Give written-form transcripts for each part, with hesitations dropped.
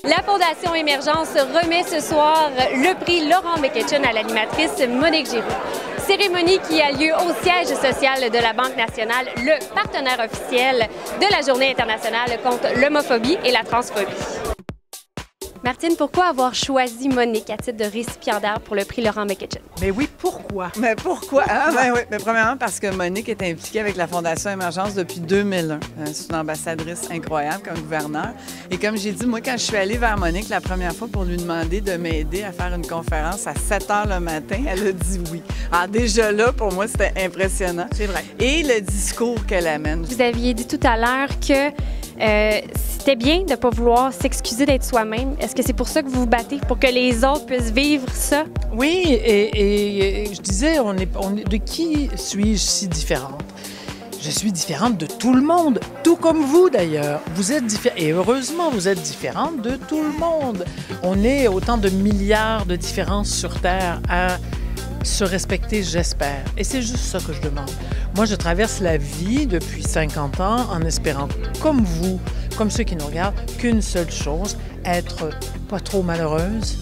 La Fondation Émergence remet ce soir le prix Laurent McEachern à l'animatrice Monique Giroux. Cérémonie qui a lieu au siège social de la Banque nationale, le partenaire officiel de la Journée internationale contre l'homophobie et la transphobie. Martine, pourquoi avoir choisi Monique à titre de récipiendaire pour le prix Laurent McEachern? Mais oui, pourquoi? Mais pourquoi? Oui. Premièrement, parce que Monique est impliquée avec la Fondation Émergence depuis 2001. C'est une ambassadrice incroyable comme gouverneur. Et comme j'ai dit, moi, quand je suis allée vers Monique la première fois pour lui demander de m'aider à faire une conférence à 7 h le matin, elle a dit oui. Alors déjà là, pour moi, c'était impressionnant. C'est vrai. Et le discours qu'elle amène. Vous aviez dit tout à l'heure que c'était bien de ne pas vouloir s'excuser d'être soi-même. Est-ce que c'est pour ça que vous vous battez, pour que les autres puissent vivre ça? Oui, et je disais, de qui suis-je si différente? Je suis différente de tout le monde, tout comme vous d'ailleurs. Vous êtes différente, et heureusement, vous êtes différente de tout le monde. On est autant de milliards de différences sur Terre à se respecter, j'espère. Et c'est juste ça que je demande. Moi, je traverse la vie depuis 50 ans en espérant, comme vous, comme ceux qui nous regardent, qu'une seule chose, être pas trop malheureuse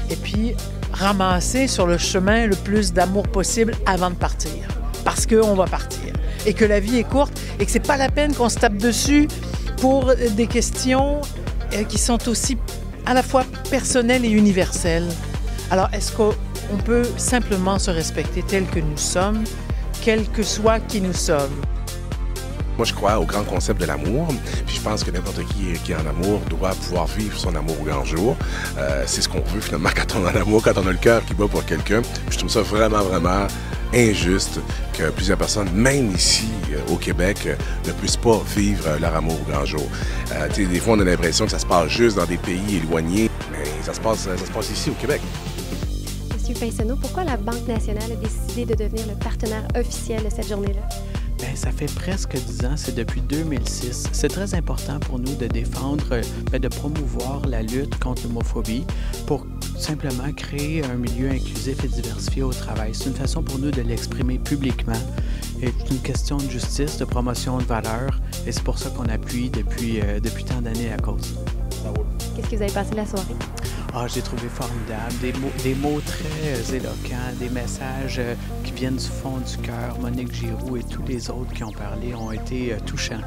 et puis ramasser sur le chemin le plus d'amour possible avant de partir. Parce qu'on va partir. Et que la vie est courte et que c'est pas la peine qu'on se tape dessus pour des questions qui sont aussi à la fois personnelles et universelles. Alors, est-ce qu'on peut simplement se respecter tel que nous sommes, quel que soit qui nous sommes? Moi, je crois au grand concept de l'amour, puis je pense que n'importe qui est en amour doit pouvoir vivre son amour au grand jour. C'est ce qu'on veut finalement quand on est en amour, quand on a le cœur qui bat pour quelqu'un. Je trouve ça vraiment, vraiment injuste que plusieurs personnes, même ici au Québec, ne puissent pas vivre leur amour au grand jour. Des fois, on a l'impression que ça se passe juste dans des pays éloignés, mais ça se passe ici au Québec. Monsieur Pinsonneau, pourquoi la Banque nationale a décidé de devenir le partenaire officiel de cette journée-là? Bien, ça fait presque 10 ans, c'est depuis 2006. C'est très important pour nous de défendre, de promouvoir la lutte contre l'homophobie pour simplement créer un milieu inclusif et diversifié au travail. C'est une façon pour nous de l'exprimer publiquement. Et c'est une question de justice, de promotion de valeurs, et c'est pour ça qu'on appuie depuis tant d'années à cause. Qu'est-ce que vous avez passé la soirée? Ah, j'ai trouvé formidable, des mots très éloquents, des messages qui viennent du fond du cœur. Monique Giroux et tous les autres qui ont parlé ont été touchants.